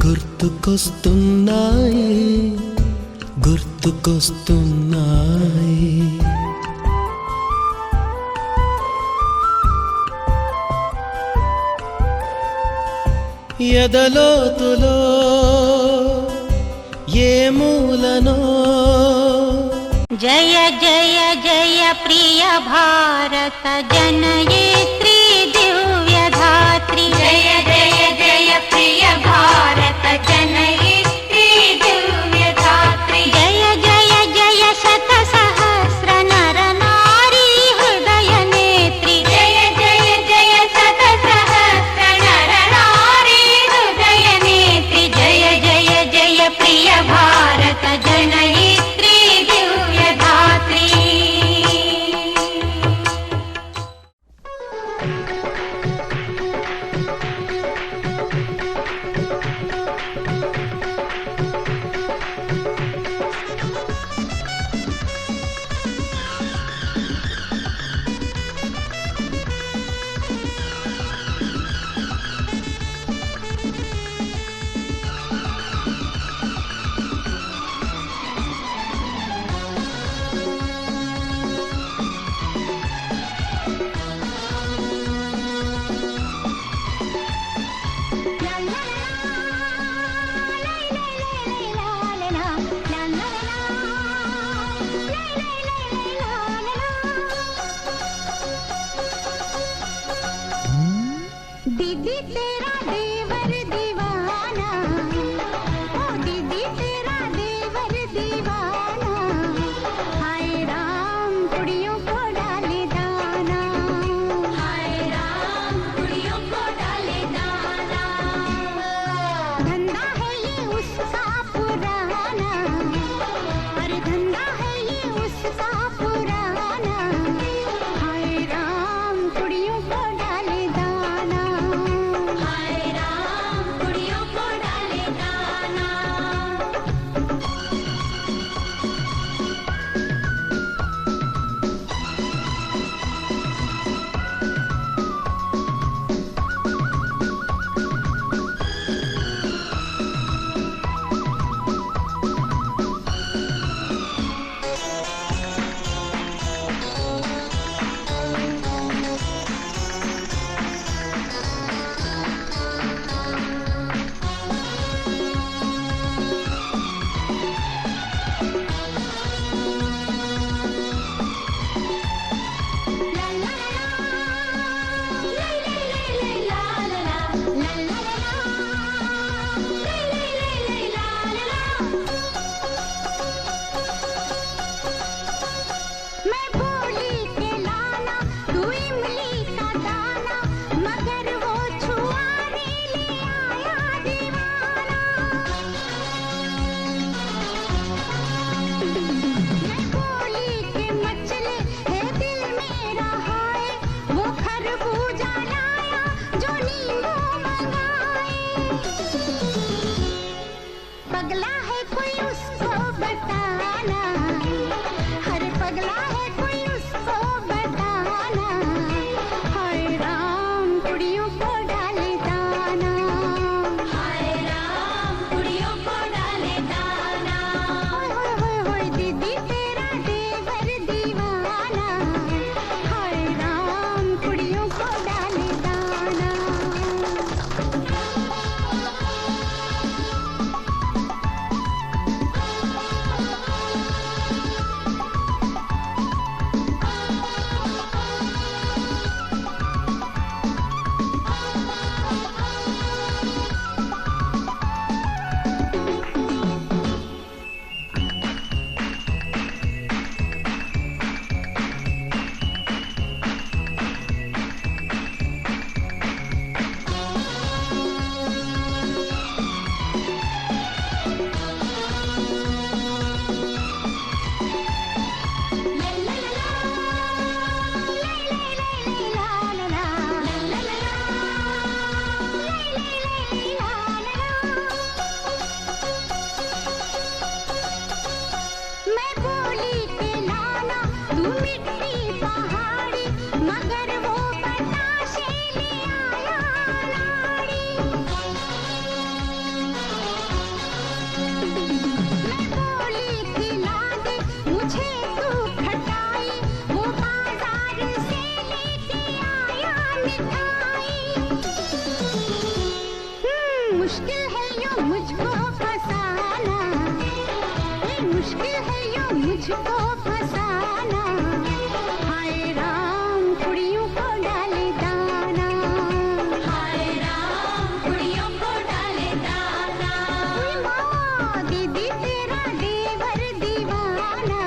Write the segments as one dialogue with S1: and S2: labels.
S1: గుర్తుకొస్తున్నాయి గుర్తుకొస్తున్నాయి. ఎదలోతులో ఏ మూలనో
S2: జయ జయ జయ ప్రియ భారత జనయేత్రి దివ్యధాత్రి. జయ జయ జయ ప్రియ భారత జనయేత్రి దివ్యధాత్రి. జయ జయ జయ శత సహస్ర నర నారీ హృదయ నేత్రి. జయ జయ జయ శత సహస్ర నర నారీ హృదయ నేత్రి. జయ జయ జయ ప్రియ భారత జనయేత్రి దివ్యధాత్రి. मुश्किल है यूं मुझको फसाना, ये मुश्किल है यूं मुझको फसाना। हाय राम कुड़ियों को डाले दाना, हाय राम कुड़ियों को डाले दाना। माँ दीदी तेरा देवर दीवाना,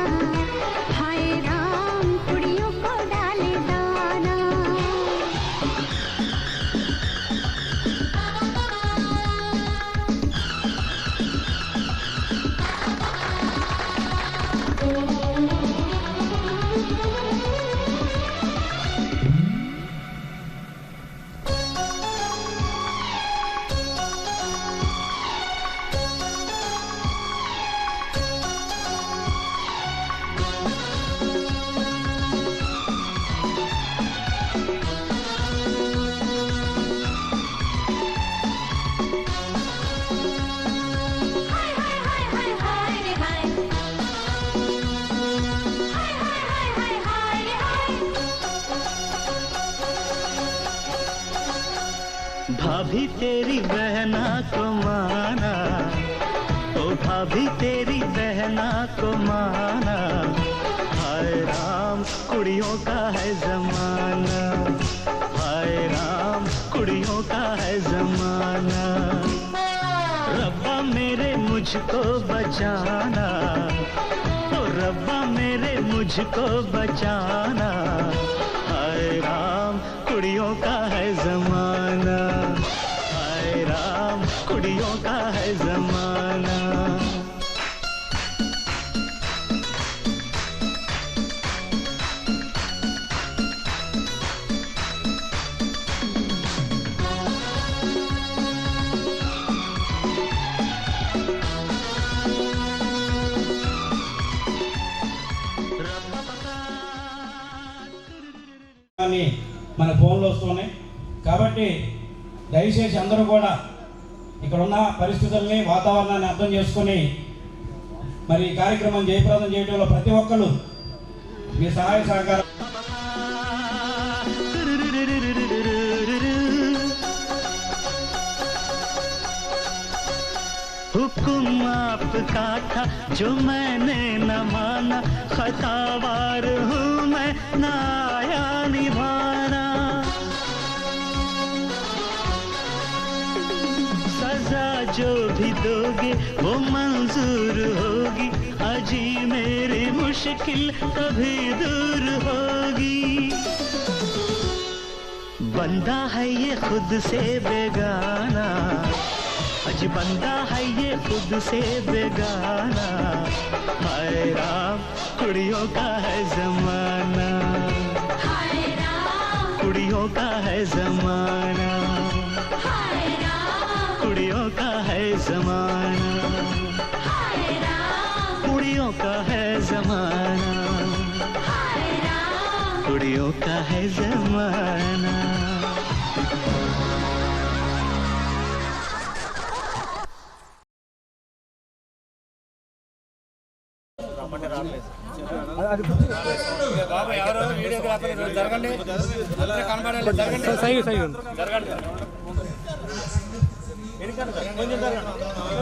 S2: हाय राम कुड़ियों को डाले दाना।
S1: भाभी तेरी बहना को माना, ओ भाभी तेरी बहना को माना। हाय राम कुड़ियों का है जमाना, हाय राम कुड़ियों का है जमाना। रब्बा मेरे मुझको बचाना, ओ रब्बा मेरे मुझको बचाना। हाय राम कुड़ियों का है जमाना, हाय राम कुड़ियों का है जमाना।
S3: మన ఫోన్లో వస్తున్నాయి కాబట్టి దయచేసి అందరూ కూడా ఇక్కడ ఉన్న పరిస్థితుల్ని వాతావరణాన్ని అర్థం చేసుకొని మరి ఈ కార్యక్రమం జయప్రదం చేయడంలో ప్రతి ఒక్కరు మీ సహాయ సహకారం
S1: हुक्म आपका था जो मैंने न माना, खतावार हूँ मैं ना आया निभाना। सजा जो भी दोगे वो मंजूर होगी, अजी मेरी मुश्किल कभी दूर होगी। बंदा है ये खुद से बेगाना, आज बंदा है ये खुद से बेगाना। हाय राम कुड़ियों का है जमाना, हाय राम कुड़ियों का है जमाना, हाय राम कुड़ियों का है जमाना, हाय राम कुड़ियों का है जमाना, हाय राम कुड़ियों का है जमाना।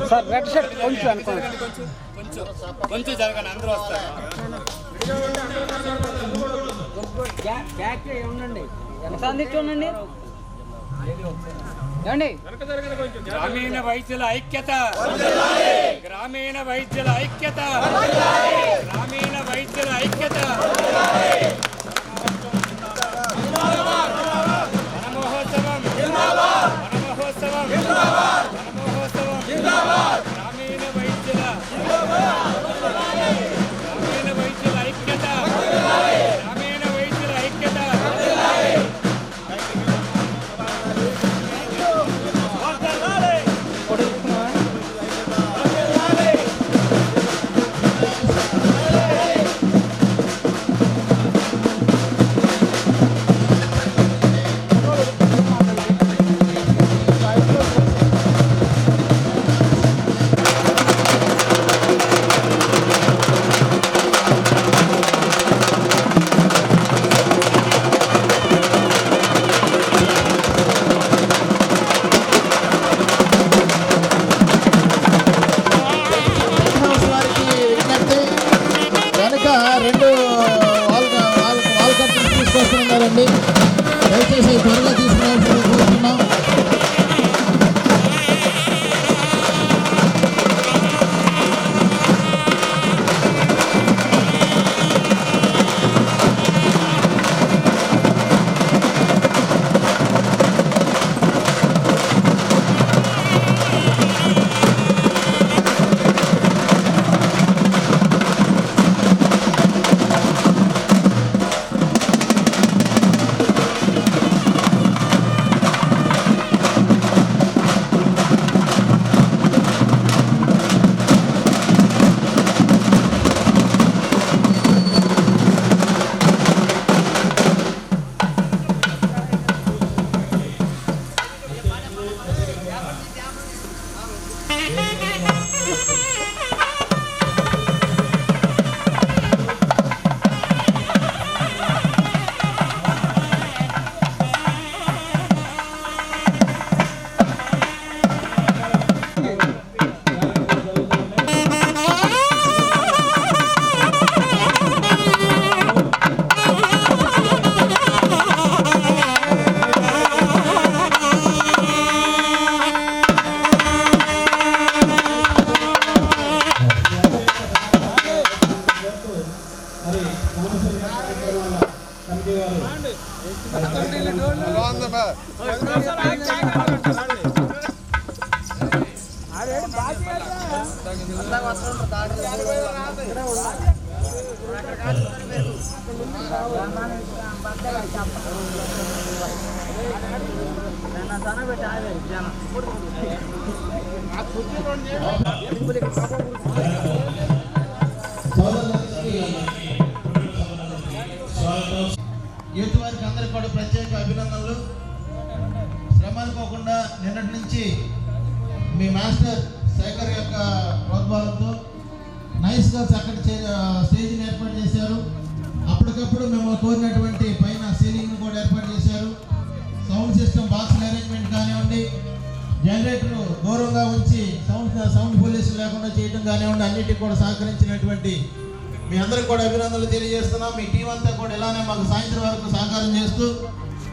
S3: సార్ రెడ్ షర్ట్ కొంచెం అనుకోండి,
S4: కొంచెం జరగండి, అందరూ వస్తారు.
S3: చూడండి
S4: గ్రామీణ వైద్యుల ఐక్యత, గ్రామీణ వైద్యుల ఐక్యత, గ్రామీణ వైద్యుల ఐక్యత. వనమహోత్సవం, వనమహోత్సవం, వనమహోత్సవం. గ్రామీణ వైద్యుల, గ్రామీణ వైద్యుల ఐక్యత, గ్రామీణ వైద్యుల ఐక్యత.
S5: యూత్ వారికి అందరికీ కూడా ప్రత్యేక అభినందనలు. శ్రమ అనుకోకుండా నిన్నటి నుంచి మీ మాస్టర్ శేఖర్ యొక్క ప్రోద్బలంతో నైస్గా చక్కటి స్టేజ్ని ఏర్పాటు చేశారు. అప్పటికప్పుడు మిమ్మల్ని కోరినటువంటి పైన సీలింగ్ను కూడా ఏర్పాటు చేశారు. సౌండ్ సిస్టమ్ బాక్స్ అరేంజ్మెంట్ కానివ్వండి, జనరేటర్ దూరంగా ఉంచి సౌండ్ పొల్యూషన్ లేకుండా చేయడం కానివ్వండి, అన్నిటికీ కూడా సహకరించినటువంటి మీ అందరికి కూడా అభినందనలు తెలియజేస్తున్నాం. మీ టీం అంతా కూడా ఇలానే మాకు సాయంత్రం వరకు సహకారం చేస్తూ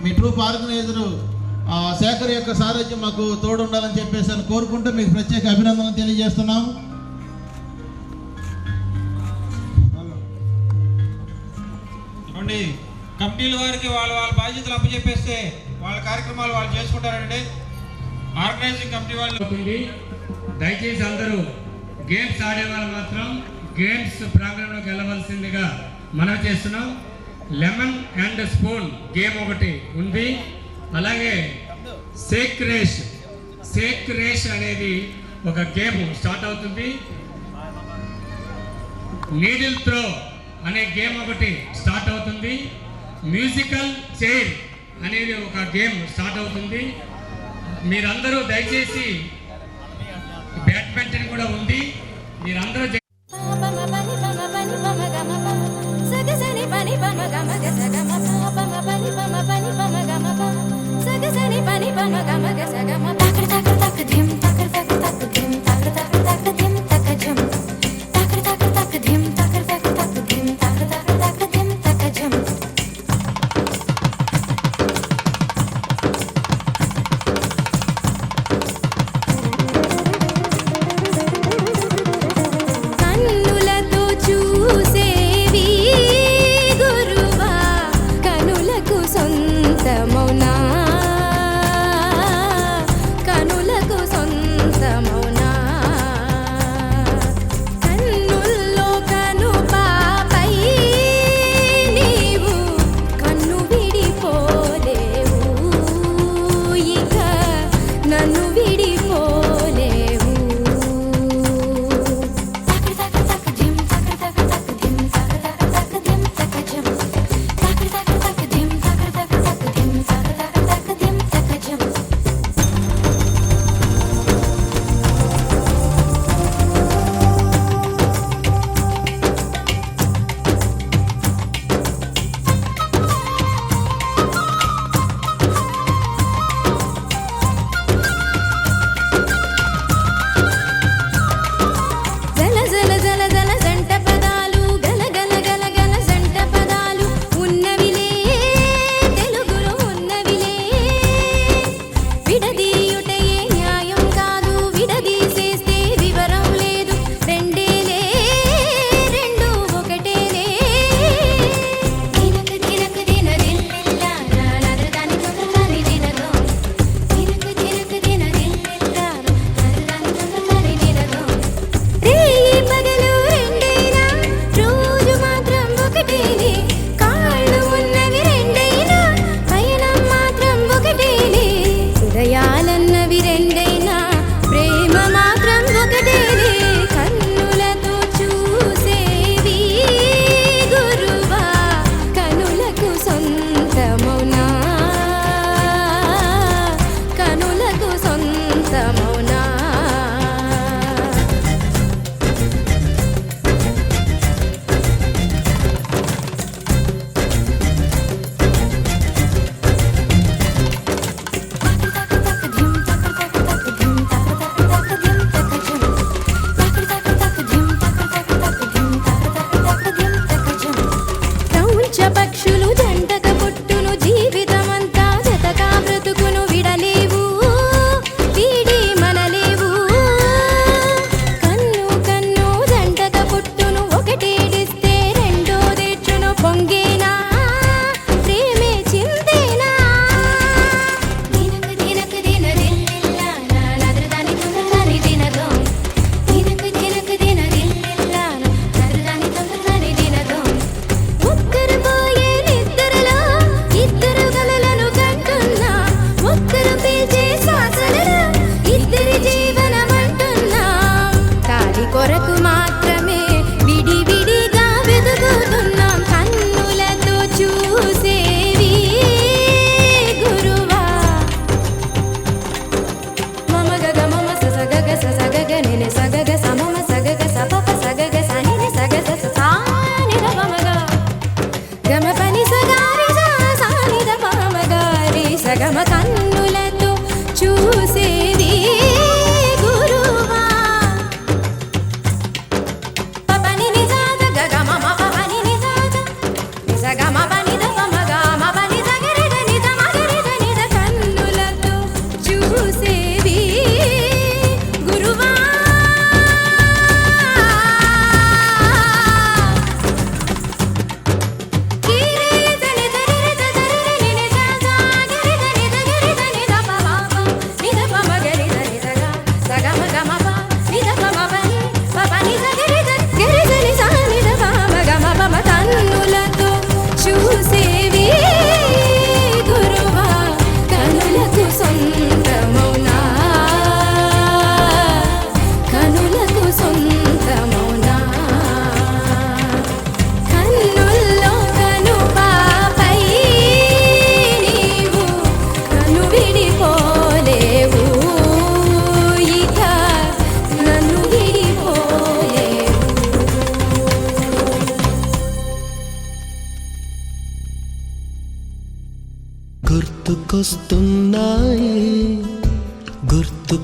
S5: మీ ట్రూప్ ఆర్గనైజరు శేఖర్ యొక్క సారథ్యం మాకు తోడు ఉండాలని చెప్పేసి కోరుకుంటూ మీకు ప్రత్యేక అభినందనలు తెలియజేస్తున్నాం.
S3: కమిటీల వారికి వాళ్ళ బాధ్యతలు అప్పచెప్పేస్తే వాళ్ళ కార్యక్రమాలు వాళ్ళు చేసుకుంటారండి. ఆర్గనైజింగ్ కమిటీ వాళ్ళు
S4: దయచేసి అందరూ గేమ్స్ ఆడే వాళ్ళు మాత్రం గేమ్స్ ప్రాంగణంలోకి వెళ్ళవలసిందిగా మనం చేస్తున్నాం. లెమన్ అండ్ స్పూన్ గేమ్ ఒకటి ఉంది. అలాగే సేక్ రేస్ అనేది ఒక గేమ్ స్టార్ట్ అవుతుంది. నీడిల్ త్రో అనే గేమ్ ఒకటి స్టార్ట్ అవుతుంది. మ్యూజికల్ చైర్ అనేది ఒక గేమ్ స్టార్ట్ అవుతుంది. మీరందరూ దయచేసి బ్యాడ్మింటన్ కూడా ఉంది. మీరందరూ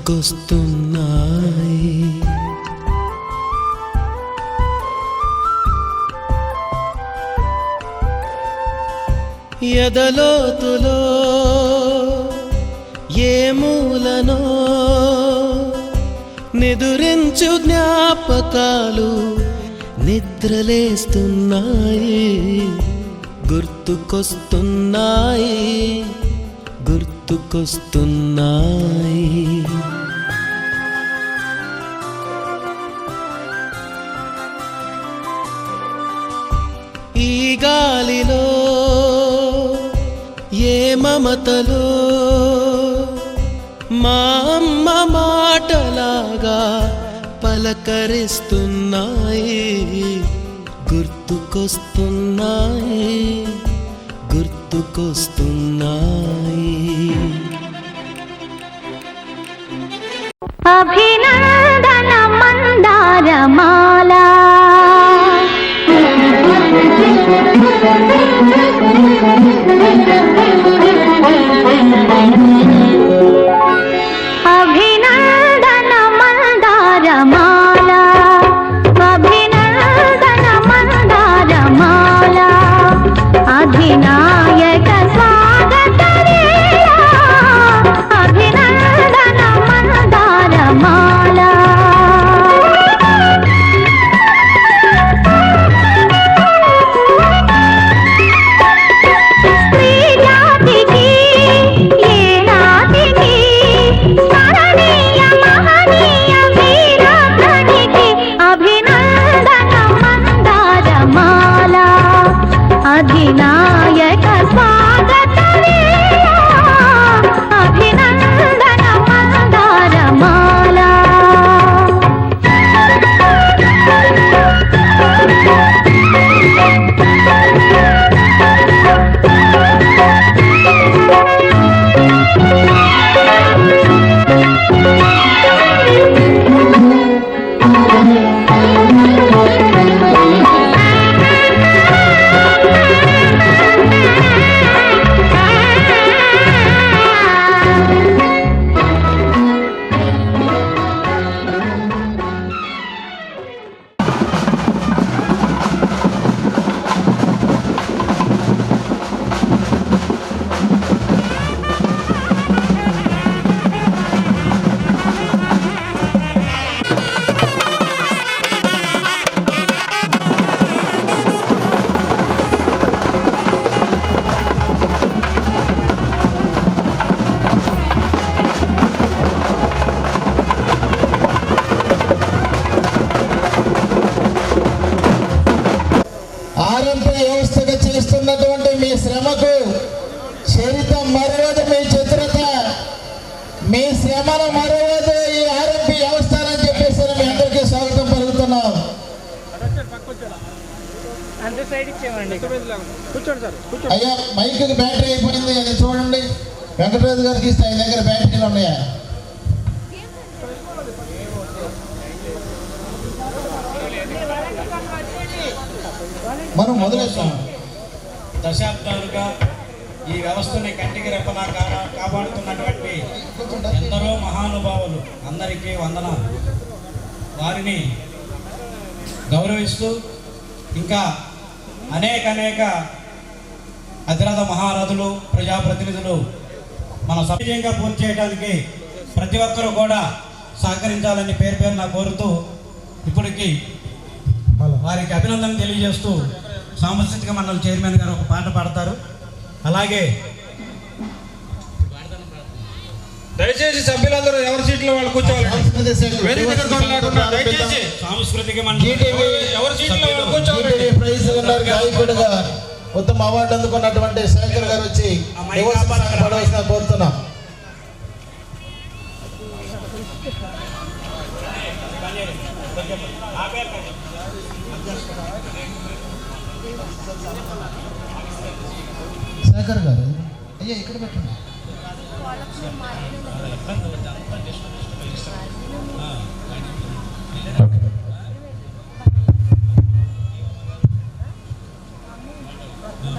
S6: గుర్తుకొస్తున్నాయి. ఎదలోతులో ఏ మూలనో నిదురించు జ్ఞాపకాలు నిద్రలేస్తున్నాయి, గుర్తుకొస్తున్నాయి, గుర్తుకొస్తున్నాయి. ఈ గాలిలో ఏ మమతలో మా అమ్మ మాటలాగా పలకరిస్తున్నాయి, గుర్తుకొస్తున్నాయి, గుర్తుకొస్తున్నాయి.
S2: అభినందన మందారమాల అభినందన మందారమాల అభినందన మందారమాల అధినాయక స్వాగత వేళ అభినందన మందారమాల స్త్రీ జాతికి ఏనాటికి స్మరణీయ మహనీయ వీరానికి అభినందన మందారమాల అధినాయక స్వాగత వేళ అభినందన మందారమాల
S5: ఆర్ఎంపీ వ్యవస్థగా చేస్తున్నటువంటి మీ శ్రమకు చరిత మరవదు, మీ చిత్రత, మీ శ్రమను మరవదు ఈ ఆర్ఎంపీ వ్యవస్థ అని చెప్పేసి మీ అందరికీ స్వాగతం పలుకుతున్నాం. అయ్యా మైక్కి బ్యాటరీ అయిపోయింది, అది చూడండి. వెంకటరాజు గారికి ఇస్తే ఆయన దగ్గర బ్యాటరీలు ఉన్నాయా? మనం మొదలెట్టాం.
S3: దశాబ్దాలుగా ఈ వ్యవస్థని కంటికి రెప్పలా కాపాడుతున్నటువంటి ఎందరో మహానుభావులు అందరికీ వందనాలు. వారిని గౌరవిస్తూ ఇంకా అనేక అతిరథ మహారథులు, ప్రజాప్రతినిధులు మన సభ్యంగా పూర్తి చేయడానికి ప్రతి ఒక్కరూ కూడా సహకరించాలని పేరు పేరున కోరుతూ ఇప్పటికి వారికి అభినందన తెలియజేస్తూ సాంస్కృతిక మండలి చైర్మన్ గారు ఒక పాట పాడతారు. అలాగే
S4: దయచేసి సభ్యులందరూ ఎవరి సీట్లో వాళ్ళు కూర్చోవాలి.
S3: సాంస్కృతిక మండలి
S4: ఎవరి సీట్లో వాళ్ళు కూర్చోవాలి.
S5: ప్రైజ్ విన్నర్ గాయకుడిగా ఉత్తమ అవార్డు అందుకున్నటువంటి శేఖర్ గారు వచ్చి పడవలసిన కోరుతున్నాం. శేఖర్ గారు అయ్యా ఇక్కడ పెట్టండి.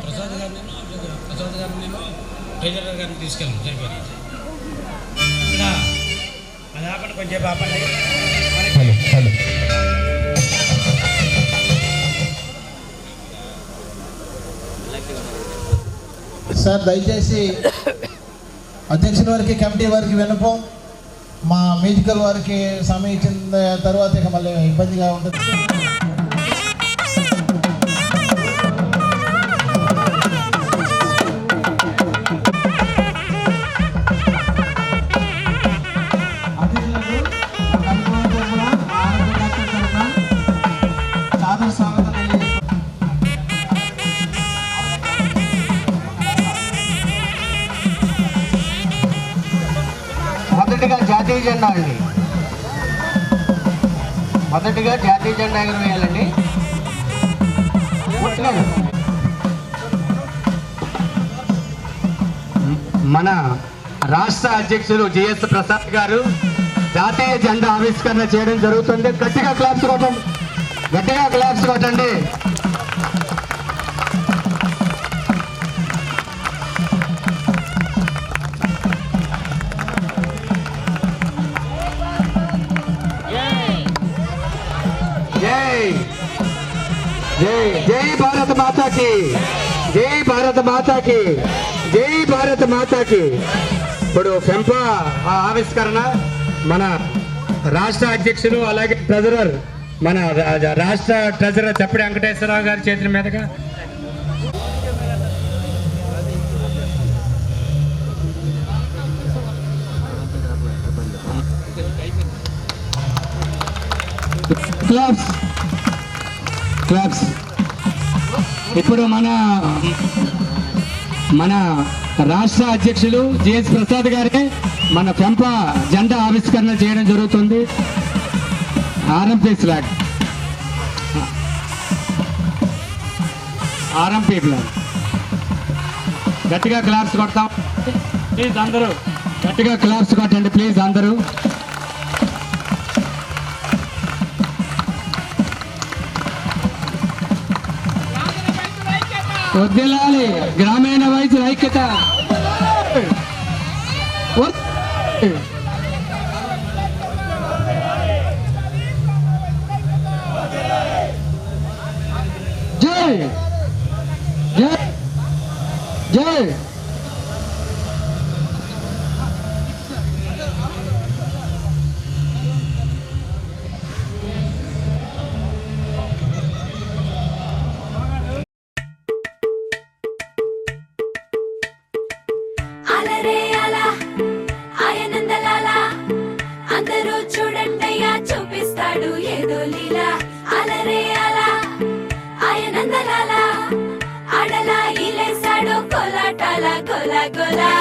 S3: ప్రసాద్ గారిని ట్రెజరర్ గారిని తీసుకెళ్ళాను. ఇక్కడ ఆపండి, కొంచెం ఆపండి.
S5: సార్ దయచేసి అధ్యక్షుల వారికి కమిటీ వారికి విన్నపం, మా మ్యూజికల్ వారికి సమయం ఇచ్చిన తర్వాత ఇక మళ్ళీ ఇబ్బందిగా ఉంటుంది.
S7: మొదటిగా జాతీయ జెండా అండి, మొదటిగా జాతీయ జెండా ఎగరవేయాలండి. మన రాష్ట్ర అధ్యక్షులు జిఎస్ ప్రసాద్ గారు జాతీయ జెండా ఆవిష్కరణ చేయడం జరుగుతుంది. గట్టిగా క్లాప్స్ కొట్టండి, గట్టిగా క్లాప్స్ కొట్టండి. జై జై భారత మాతాకి, జై భారత మాతాకి, జై భారత మాతాకి. ఇప్పుడు ఫెంపా ఆవిష్కరణ మన రాష్ట్ర అధ్యక్షులు అలాగే ట్రెజరర్, మన రాష్ట్ర ట్రెజరర్ చప్పడి వెంకటేశ్వరరావు గారి చేతుల మీదుగా క్లాప్స్ క్లాప్స్. ఇప్పుడు మన రాష్ట్ర అధ్యక్షులు జిఎస్ ప్రసాద్ గారే మన పెంప జెండా ఆవిష్కరణ చేయడం జరుగుతుంది. RMP flag, RMP flag. గట్టిగా క్లాప్స్ కొడతాం ప్లీజ్ అందరూ, గట్టిగా క్లాప్స్ కొట్టండి ప్లీజ్ అందరూ. వదిలాలి గ్రామీణ వైద్యుల ఐక్యత. జై జై జై.
S2: అందరూ చూడండయ్యా చూపిస్తాడు ఏదో లీలా. అలరే అలా ఆయనందలాల ఆడలా ఈలేశాడు కోలాటాల గోలా గోలా.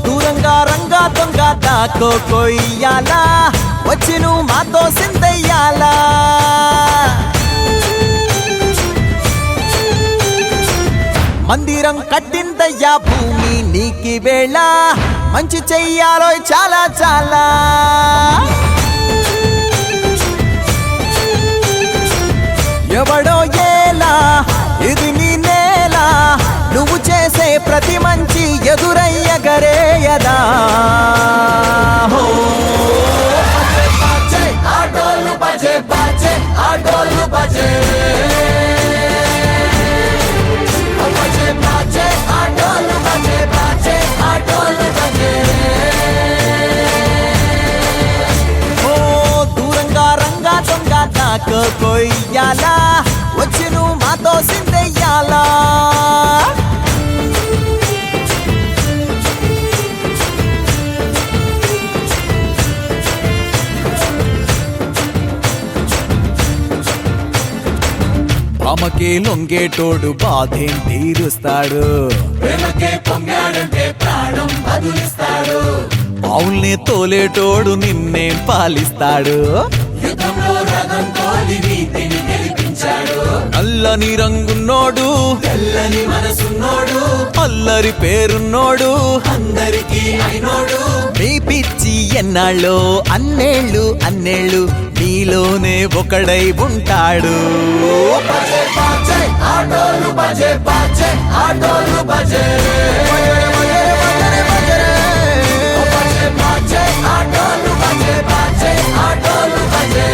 S8: దూరంగా రంగా దొంగ దాకో కొయ్యాలా, వచ్చి నువ్వు మాతో సిందయ్యాలా. మందిరం కట్టిందయ్యా భూమి నీకి వేళ, మంచి చెయ్యాలో చాలా చాలా. ఎవడో ఏలా ఇది నీ నేల, నువ్వు చేసే ప్రతి మంచి ఎదురయ్యగరేయదా. ఆటోలు బజే బజే, ఆటోలు బజే బజే బజే, ఆటోలు బజే బజే, ఆటోలు బజే. ఓ దూరంగా రంగా దొంగ దాకో కొయ్యాలా, వచ్చి నువ్వు మాతో సిందెయ్యాలా. ప్రేమకే లొంగేటోడు బాధేం తీరుస్తాడు, ప్రేమకే పొంగాడంటే ప్రాణం బదులిస్తాడు. అవుల్ని తోలేటోడు నిన్నేం పాలిస్తాడు, యుద్ధంలో రథం తోలి నీతిని గెలిపించాడు. నల్లని రంగున్నోడు తెల్లని మనసున్నోడు, అల్లరి పేరున్నోడు అందరికీ అయినోడు. మీ పిచ్చి ఎన్నాళ్ళో అన్నేళ్ళు అన్నేళ్ళు నీలోనే ఒకడై ఉంటాడు. బజే బాజే ఆటోలు బజే బాజే ఆటోలు బజే ఆటోలు బజే బాజే ఆటోలు బజే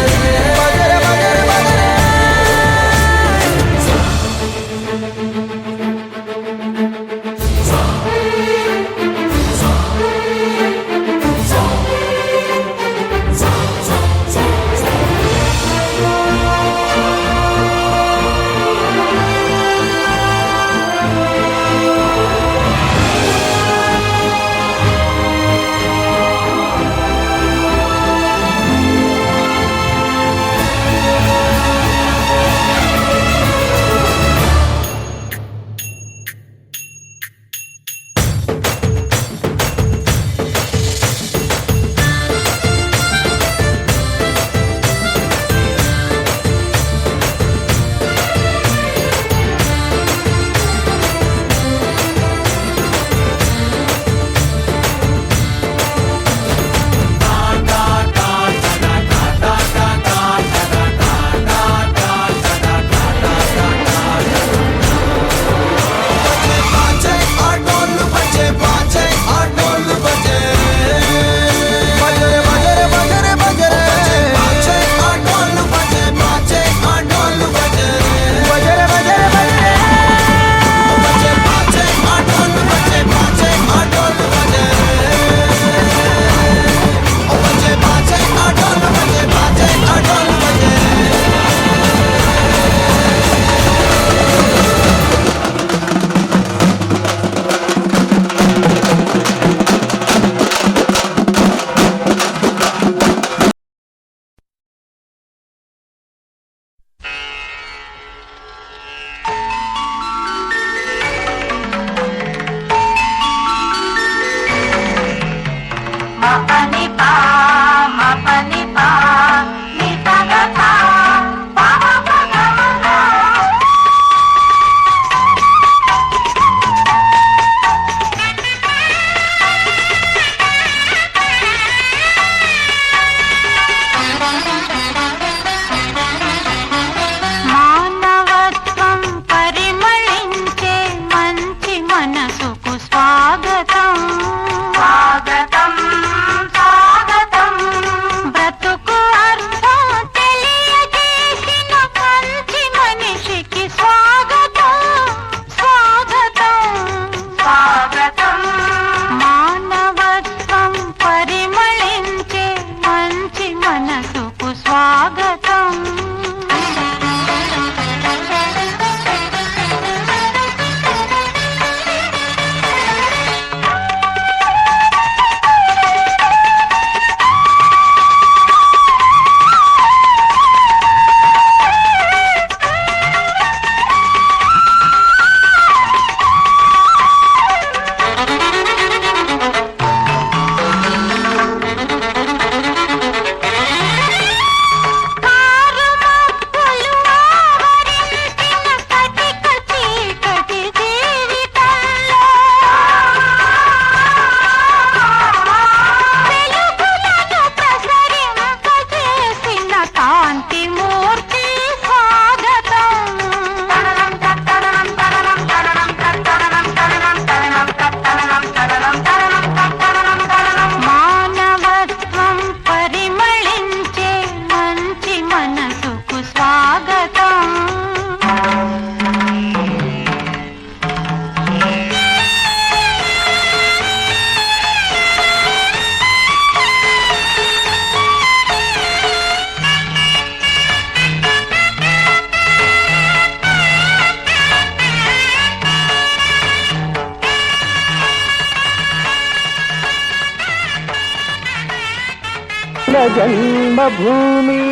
S1: జన్మభూమి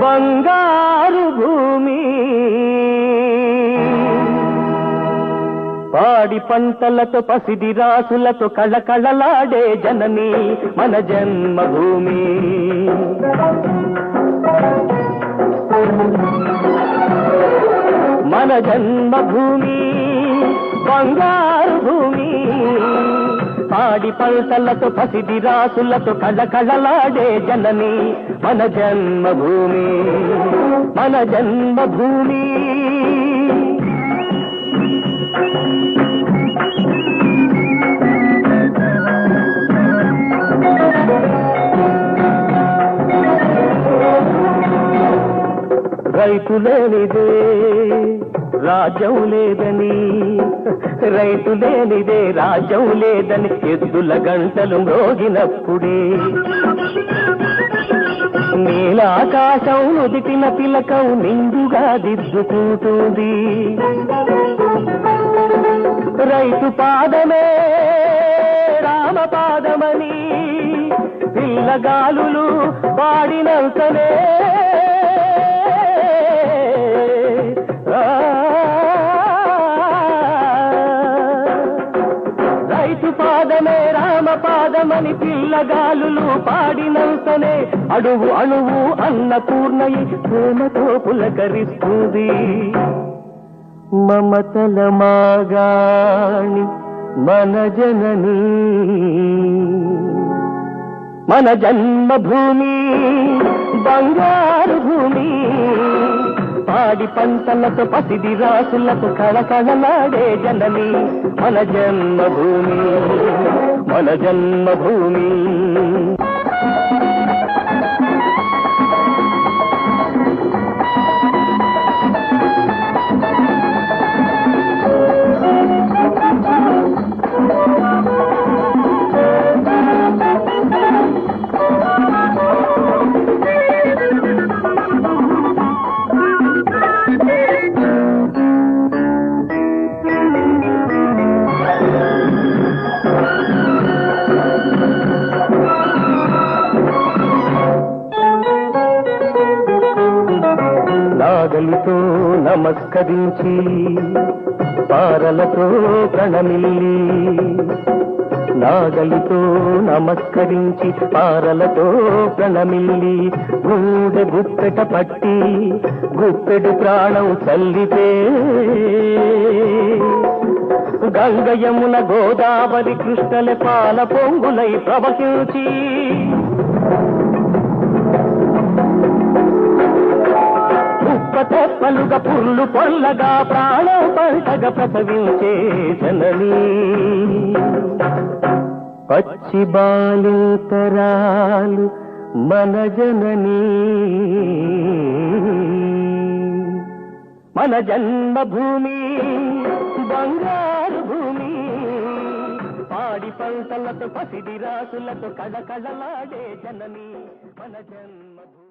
S1: బంగారు భూమి పాడి పంటలతో పసిడి రాసులతో కళకళలాడే జనని మన జన్మభూమి. మన జన్మభూమి బంగారు భూమి, ఆ పాడి పంటలతో పసిడి రాసులతో కళకళలాడే జనని మన జన్మభూమి మన జన్మభూమి. రైతు లేనిదే రాజ్యం లేదని రైతు లేనిదే రాజ్యం లేదని ఎద్దుల గంటలు మ్రోగినప్పుడే నీలాకాశం నుదిటిన తిలకం నిండుగా దిద్దుకుంటుంది. రైతు పాదమే రామ పాదమని పిల్లగాలులు పాడినంతనే రైతు పాదమే రామ పాదమని పిల్లగాలులు పాడినంతనే అణువు అణువు అన్నపూర్ణయి ప్రేమతో పులకరిస్తుంది. మమతల మాగాణి మన జనని మన జన్మభూమి బంగారు భూమి. పాడి పంటలతో పసిడి రాసులతో కళకళలాడే జనని మన జన్మభూమి మన జన్మభూమి. నాగలితో నమస్కరించి పారలతో ప్రణమిల్లి నాగలితో నమస్కరించి పారలతో ప్రణమిల్లి గూడె గుప్పెట పట్టి గుప్పెడు ప్రాణం చల్లితే గంగ యమున గోదావరి కృష్ణల పాల పొంగులై ప్రవహించి తెప్పలుగా పుర్లు పొల్లగా ప్రాణం పంటగా ప్రసవించే జనని పచ్చి బాలింతరాలు మన జనని మన జన్మభూమి బంగారు భూమి. పాడి పంటలతో పసిడి రాసులతో కళకళలాడే జనని మన జన్మభూమి.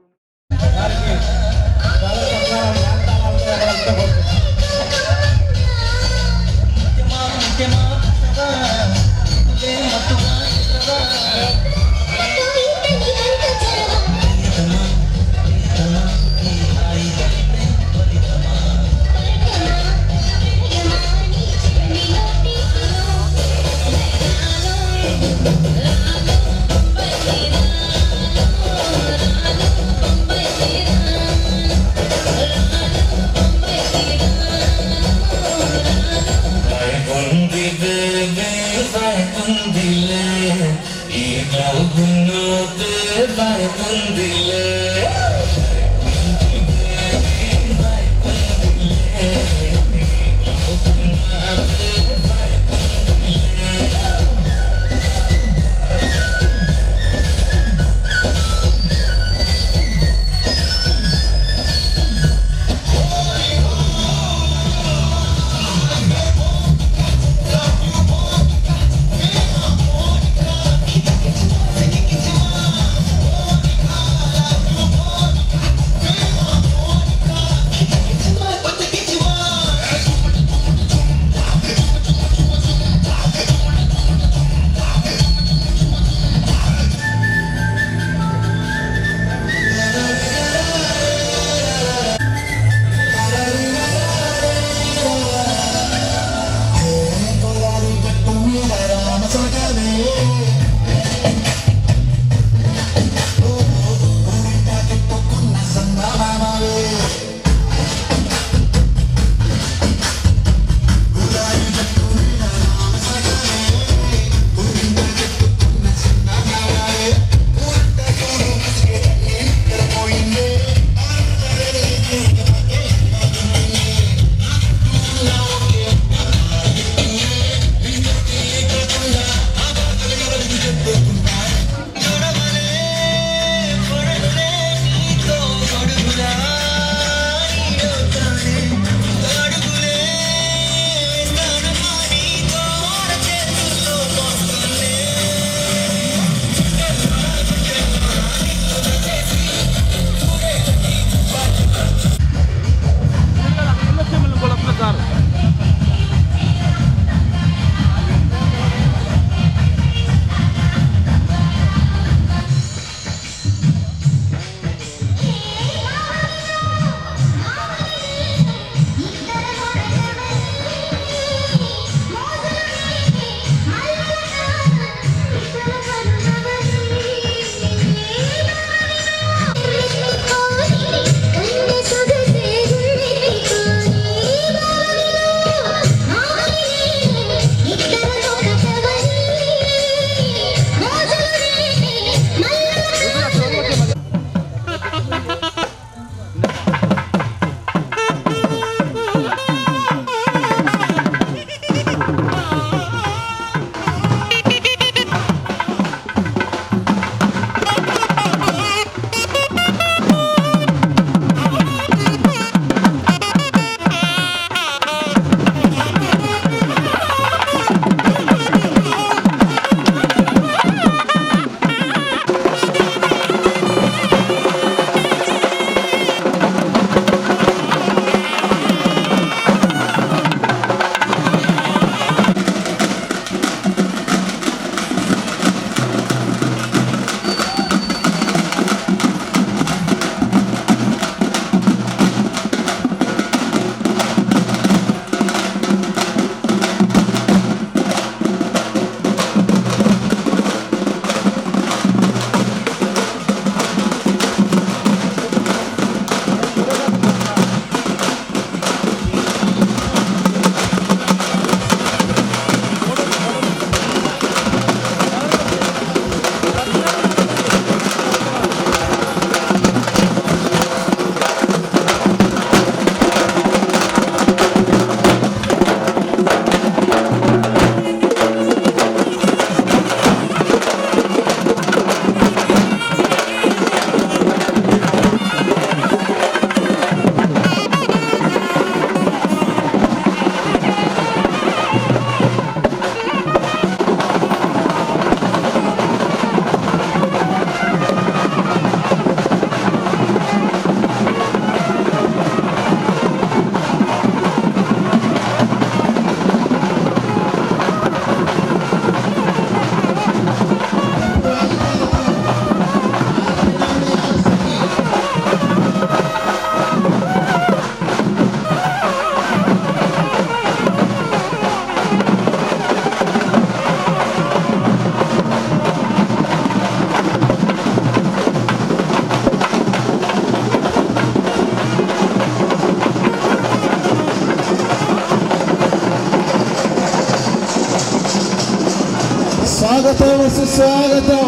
S5: స్వాగతం సుస్వాగతం.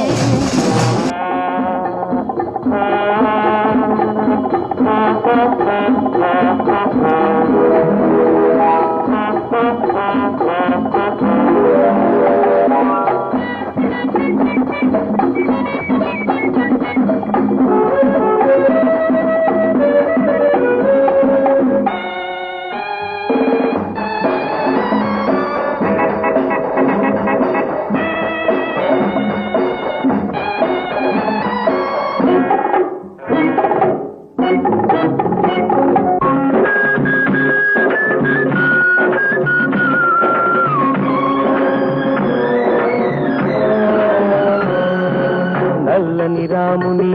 S1: నల్లని రాముని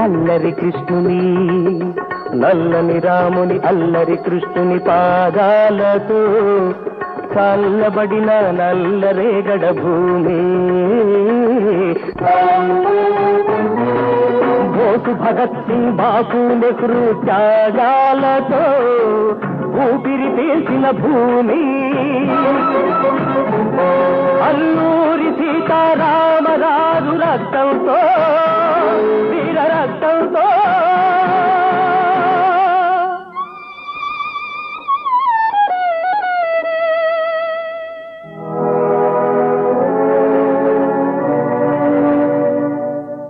S1: అల్లరి కృష్ణుని, నల్లని రాముని అల్లరి కృష్ణుని పాదాలతో చల్లబడిన నల్లరేగడ భూమి. బోసు భగత్ సింగ్, బాపు, నెహ్రూ త్యాగాలతో ఊపిరి పీల్చిన భూమి. అల్లూరి సీతారామరాజు రక్తంతో, వీర రక్తంతో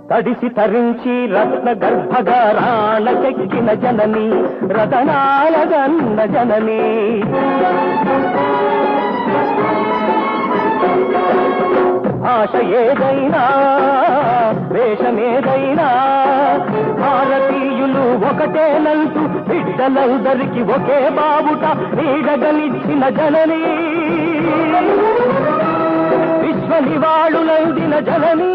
S1: తడిసి తరించి రత్న గర్భగారాలకెక్కిన జనని, రతనాల గన్న జనని. భాష ఏదైనా, వేషమేదైనా భారతీయులు ఒకటేనంటూ బిడ్డలందరికీ ఒకే బాబుట నీడగనిచ్చిన జనని, విశ్వ నివాళులందిన జనని.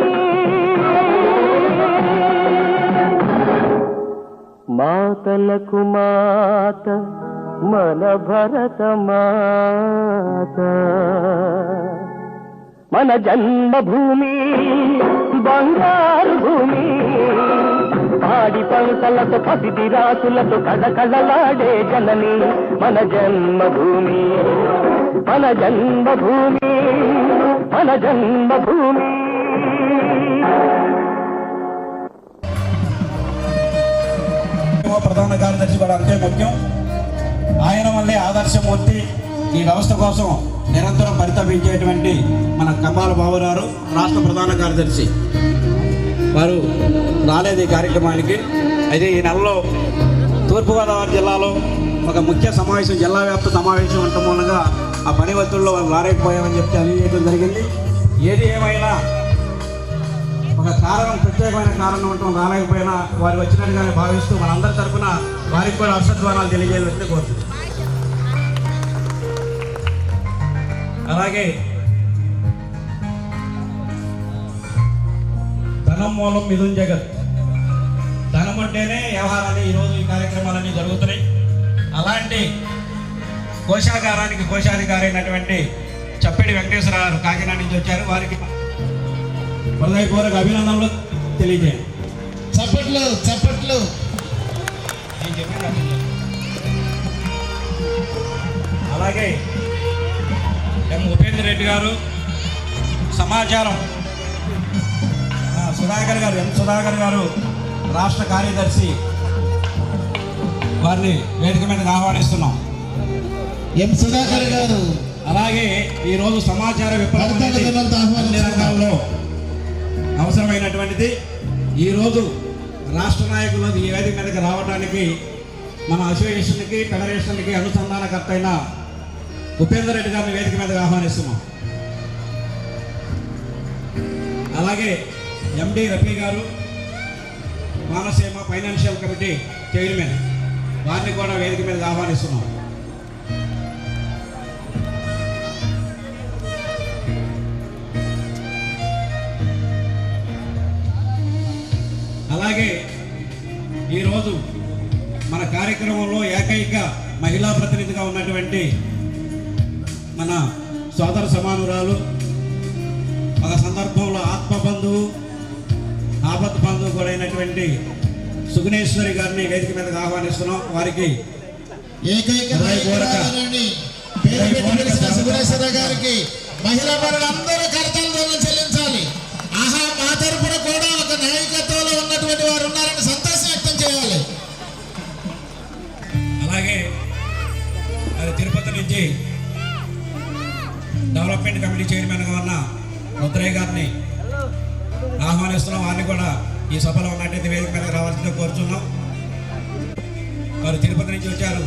S1: మాతలకు మాత మన భరత మాత, మన జన్మభూమి బంగారు భూమి. పాడి పంటలతో పసిడి రాసులతో కళకళలాడే జనని మన జన్మభూమి, మన జన్మభూమి, మన జన్మభూమి.
S3: ప్రధాన కార్యదర్శి కూడా అంతే ముఖ్యం. ఆయన వల్లే ఆదర్శమూర్తి ఈ వ్యవస్థ కోసం నిరంతరం పరితపించేటువంటి మన కమ్మాల బాబురారు రాష్ట్ర ప్రధాన కార్యదర్శి వారు రాలేదు ఈ కార్యక్రమానికి. అయితే ఈ నెలలో తూర్పుగోదావరి జిల్లాలో ఒక ముఖ్య సమావేశం, జిల్లా వ్యాప్త సమావేశం ఉండటం మూలంగా ఆ పని ఒత్తిడిలో వాళ్ళు రాలేకపోయామని చెప్పి తెలియజేయడం జరిగింది. ఏది ఏమైనా ఒక కారణం, ప్రత్యేకమైన కారణం ఉండటం రాలేకపోయినా వారు వచ్చినట్టుగానే భావిస్తూ మనందరి తరఫున వారికి కూడా హర్షధ్వానాలు తెలియజేయాలని కోరుతుంది. అలాగే ధనం మూలం మిథున్ జగత్, ధనం అంటేనే వ్యవహారాలు ఈరోజు ఈ కార్యక్రమాలన్నీ జరుగుతున్నాయి. అలాంటి కోశాగారానికి కోశాధికారి అయినటువంటి చప్పెడి వెంకటేశ్వర గారు కాకినాడ నుంచి వచ్చారు. వారికి హృదయపూర్వక అభినందనలు తెలియజేయండి.
S5: చప్పట్లు చప్పట్లు.
S3: అలాగే ఎం ఉపేంద్ర రెడ్డి గారు, సమాచారం సుధాకర్ గారు, ఎం సుధాకర్ గారు రాష్ట్ర కార్యదర్శి, వారిని వేదిక మీదకి ఆహ్వానిస్తున్నాం.
S5: ఎం సుధాకర్ గారు.
S3: అలాగే ఈరోజు సమాచార విప్లవం అన్ని రంగాల్లో అవసరమైనటువంటిది. ఈరోజు రాష్ట్ర నాయకులు ఈ వేదిక మీదకి రావడానికి మన అసోసియేషన్కి, ఫెడరేషన్కి అనుసంధానకర్త అయిన ఉపేందర్ రెడ్డి గారిని వేదిక మీదకి ఆహ్వానిస్తున్నాం. అలాగే ఎండి రఫీ గారు, మానసీమ ఫైనాన్షియల్ కమిటీ చైర్మన్, వారిని కూడా వేదిక మీదకి ఆహ్వానిస్తున్నాం. అలాగే ఈరోజు మన కార్యక్రమంలో ఏకైక మహిళా ప్రతినిధిగా ఉన్నటువంటి మన సోదర సమానురాలు, ఒక సందర్భంలో ఆత్మబంధువు, ఆపత్ బంధువు కూడా అయినటువంటి సుగుణేశ్వరి గారిని వేదిక మీదకి ఆహ్వానిస్తున్నాం. వారికి
S5: ఏకైక సుగుణేశ్వర గారికి మహిళా మనులందరూ కర్తలు తరఫున కూడా ఒక నాయకత్వంలో ఉన్నటువంటి వారు ఉన్నారని సంతోషం వ్యక్తం చేయాలి.
S3: అలాగే మరి తిరుపతి నుంచి డెవలప్మెంట్ కమిటీ చైర్మన్గా ఉన్న రుద్రయ్య గారిని ఆహ్వానిస్తున్నాం. వారిని కూడా ఈ సభలో ఉన్నట్టయితే వేదిక మీద రావాల్సిందిగా కోరుతున్నాం. వారు తిరుపతి నుంచి వచ్చారు.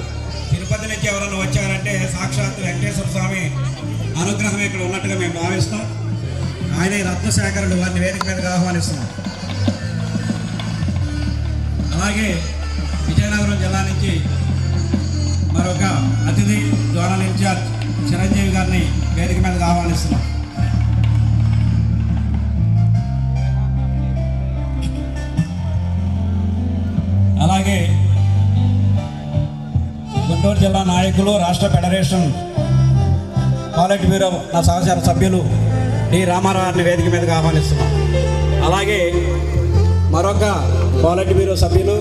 S3: తిరుపతి నుంచి ఎవరన్నా వచ్చారంటే సాక్షాత్ వెంకటేశ్వర స్వామి అనుగ్రహం ఇక్కడ ఉన్నట్టుగా మేము భావిస్తాం. ఆయన రత్నశేఖరుడు, వారిని వేదిక మీదకి ఆహ్వానిస్తున్నాం. అలాగే విజయనగరం జిల్లా నుంచి మరొక అతిథి జోనల్ ఇన్ఛార్జ్ చిరంజీవి గారిని వేదిక మీదకి ఆహ్వానిస్తున్నాం. అలాగే గుంటూరు జిల్లా నాయకులు, రాష్ట్ర ఫెడరేషన్ పాలిట్ బ్యూరో నా సహచర సభ్యులు డి రామారావుని వేదిక మీదకి ఆహ్వానిస్తున్నాం. అలాగే మరొక పాలిట్ బ్యూరో సభ్యులు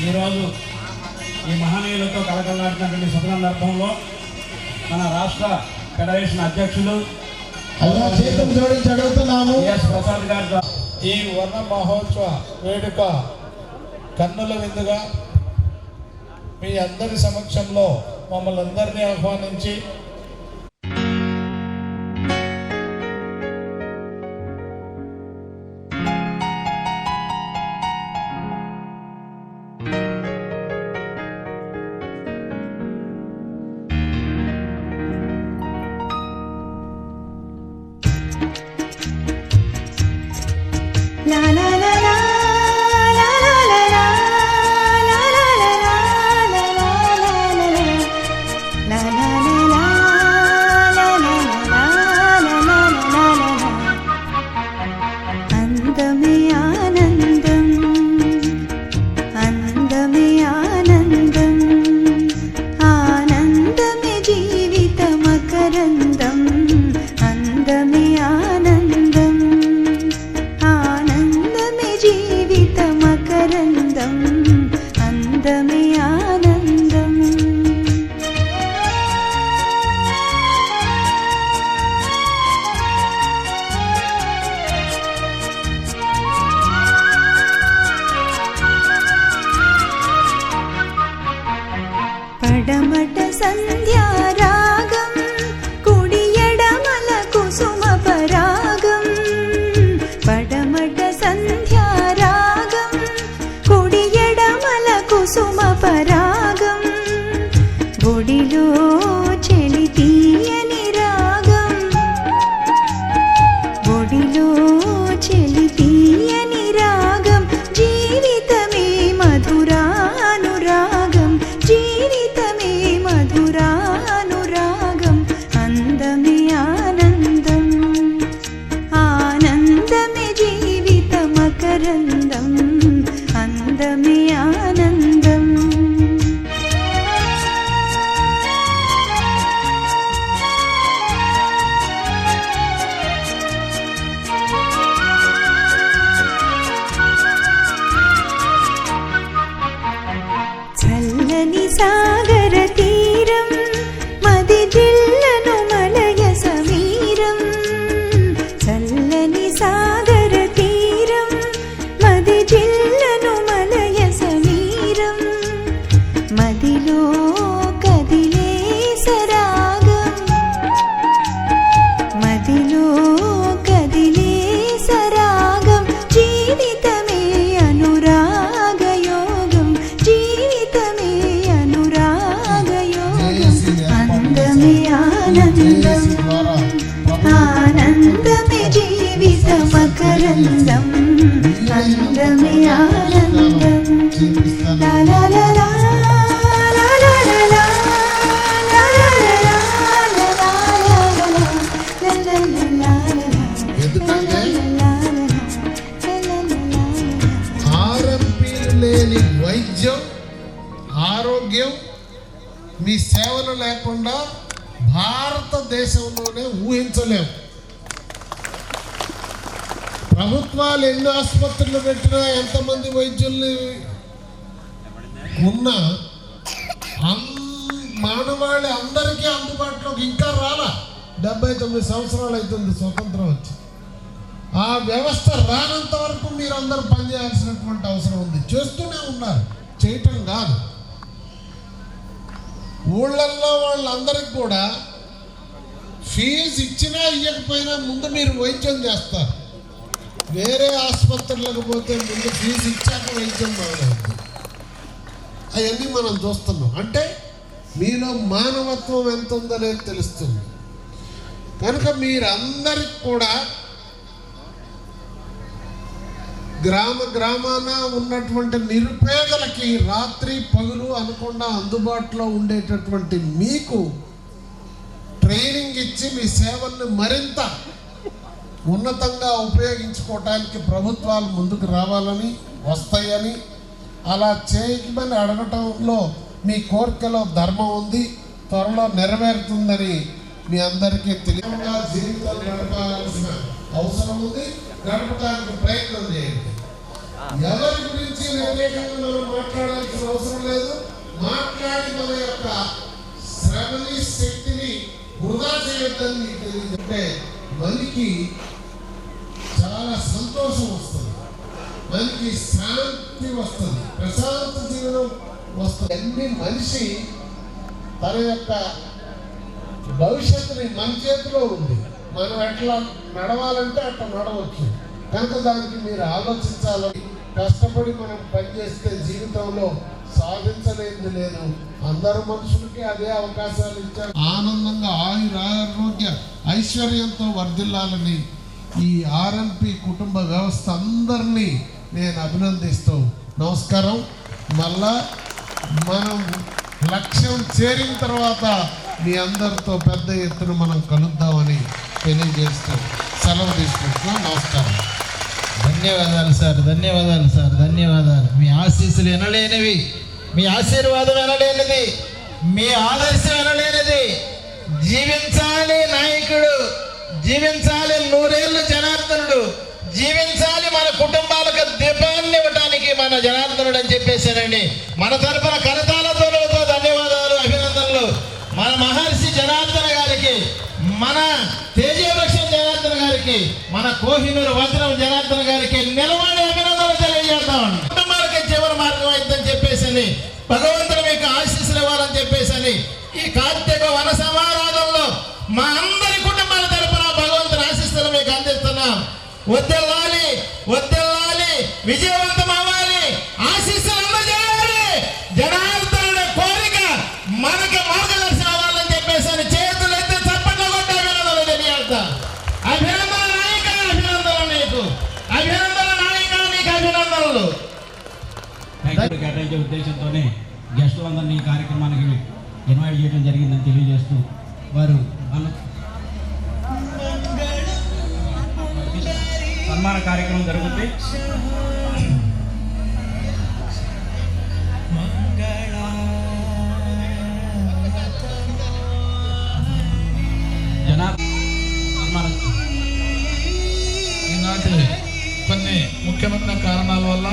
S3: ఈరోజు ఈ మహనీయులతో కలకలాడినటువంటి సందర్భంలో మన రాష్ట్ర ఫెడరేషన్ అధ్యక్షులు
S5: జోడించి అడుగుతున్నాము
S3: ఎస్ ప్రసాద్ గారు
S5: ఈ వర్ణ మహోత్సవ వేడుక కన్నుల విందుగా మీ అందరి సమక్షంలో మమ్మల్ని అందరినీ ఆహ్వానించి
S9: la la la la la la la la la la la la la la la la la la la పడమట సంధ్యారాగం కుడి ఎడమల కుసుమ పరాగం పడమట సంధ్యారాగం కుడి ఎడమల కుసుమ పరాగం ఒడిలో చెలి తీయని రాగం ఒడిలో చెలి తీయని రాగం జీవితమే మధురానురాగం జీవితమే మధురానురాగం అందమే ఆనందం ఆనందమే జీవిత మకరందం అందమే ఆనందం చల్లని సాగర తీరం మది జిల్లను మలయ సమీరం చల్లని సాగర తీరం మది జిల్లను మలయ సమీరం మదిలో కదిలే సరాగం మదిలో కదిలే సరాగం జీవితమే అనురాగయోగం జీవితమే అనురాగయోగం అందమే ఆనందం ఆనందమే జీవిత మకరందం అందమే ఆనందం లా లా లా లా లా లా లా లా లా లా లా
S5: ఎందుకంటే ఆర్ఎంపీలు లేని వైద్యం ఆరోగ్యం మీ సేవలు లేకుండా భారతదేశంలోనే ఊహించలేము. ప్రభుత్వాలు ఎన్ని ఆసుపత్రులు పెట్టినా ఎంతమంది వైద్యుల్ని ఉన్నా మానవాళి అందరికీ అందుబాటులోకి ఇంకా రాలా. 79 సంవత్సరాలు అవుతుంది స్వతంత్రం వచ్చి. ఆ వ్యవస్థ రానంత వరకు మీరు అందరూ పనిచేయాల్సినటువంటి అవసరం ఉంది. చేస్తూనే ఉన్నారు, చేయటం కాదు. ఊళ్ళల్లో వాళ్ళందరికీ కూడా ఫీజు ఇచ్చినా ఇవ్వకపోయినా ముందు మీరు వైద్యం చేస్తారు. వేరే ఆసుపత్రులకు పోతే ముందు ఫీజు ఇచ్చాక వైద్యం మొదలవుతుంది. అవన్నీ మనం చూస్తున్నాం. అంటే మీలో మానవత్వం ఎంత ఉందనేది తెలుస్తుంది. కనుక మీరందరికి కూడా గ్రామాన ఉన్నటువంటి నిరుపేదలకి రాత్రి పగులు అనకుండా అందుబాటులో ఉండేటటువంటి మీకు ట్రైనింగ్ ఇచ్చి మీ సేవల్ని మరింత ఉన్నతంగా ఉపయోగించుకోవటానికి ప్రభుత్వాలు ముందుకు రావాలని వస్తాయని, అలా చేయమని అడగటంలో మీ కోరికలో ధర్మం ఉంది, త్వరలో నెరవేరుతుందని మీ అందరికీ తెలియగా జీవితం గడపాల్సిన అవసరం ఉంది. గడపడానికి ప్రయత్నం చేయండి. ఎవరి గురించి వ్యతిరేకంగా మనం మాట్లాడాల్సిన అవసరం లేదు. మాట్లాడి మన యొక్క శ్రమని శక్తిని వృధా చేయొద్దని మీకు తెలియజేస్తే మనకి చాలా సంతోషం వస్తుంది, మనకి శాంతి వస్తుంది, ప్రశాంత జీవనం వస్తుంది. అన్ని మనిషి తన యొక్క భవిష్యత్తుని మన చేతిలో ఉంది. మనం ఎట్లా నడవాలంటే అట్లా నడవచ్చు. కనుక దానికి మీరు ఆలోచించాలని, కష్టపడి మనం పనిచేస్తే జీవితంలో సాధించలేనిది లేదు. అందరు మనుషులకి అదే అవకాశాలు ఇచ్చారు. ఆనందంగా ఆరోగ్య ఐశ్వర్యంతో వర్ధిల్లాలని ఈ ఆర్ఎంపీ కుటుంబ వ్యవస్థ అందరినీ నేను అభినందిస్తూ నమస్కారం. మళ్ళా మనం లక్ష్యం చేరిన తర్వాత మీ అందరితో పెద్ద ఎత్తున మనం కలుద్దామని తెలియజేస్తూ సెలవు తీసుకుంటున్నాం. నమస్కారం.
S10: ధన్యవాదాలు సార్, ధన్యవాదాలు సార్, ధన్యవాదాలు. మీ ఆశీస్సులు ఎనలేనివి, మీ ఆశీర్వాదం ఎనలేనిది, మీ ఆదర్శం ఎనలేనిది. జీవించాలి నాయకుడు, జీవించాలి 100 ఏళ్ళు జనార్దనుడు, జీవించాలి మన కుటుంబాలకు దీపాన్ని ఇవ్వడానికి మన జనార్దనుడు అని చెప్పేశానండి. మన తరపున కరతాలతో ధన్యవాదాలు, అభినందనలు. మన మహర్షి జనార్దన గారికి, మన తేజవృక్షం జనార్దన గారికి, మన కోహినూరు వజ్రం జనార్దన గారికి నిలబడి అభినందనలు తెలియజేద్దామండి. కుటుంబాలకి చివరి మార్గం అయిద్దని చెప్పేసి భగవంతుడు మీకు ఆశీస్సులు ఇవ్వాలని చెప్పేసి మరి ఈ కార్తీక వన సమారాధనలో మా అందరి కుటుంబాల తరపున భగవంతుని ఆశీస్సులు మీకు అందిస్తున్నాం. వద్దెల్లాలి వద్దెల్లాలి, విజయవంతం అవ్వాలి, ఆశీస్సులు అందజేయాలి. జనార్దనుడి కోరిక మనకి మార్గదర్శనం అవ్వాలని చెప్పేసి చేతులు ఎత్తి చప్పట్లు కొట్టి అభినందనలు తెలియజేస్తా. అభినందన నాయక, అభినందనలు నీకు, అభినందన నాయక, నీకు అభినందనలు.
S3: కేటాయించే ఉద్దేశంతోనే గెస్టులందరినీ ఈ కార్యక్రమానికి ఇన్వైట్ చేయడం జరిగిందని తెలియజేస్తూ వారు సన్మాన కార్యక్రమం జరుగుతుంది.
S10: ఈనాటి కొన్ని ముఖ్యమైన కారణాల వల్ల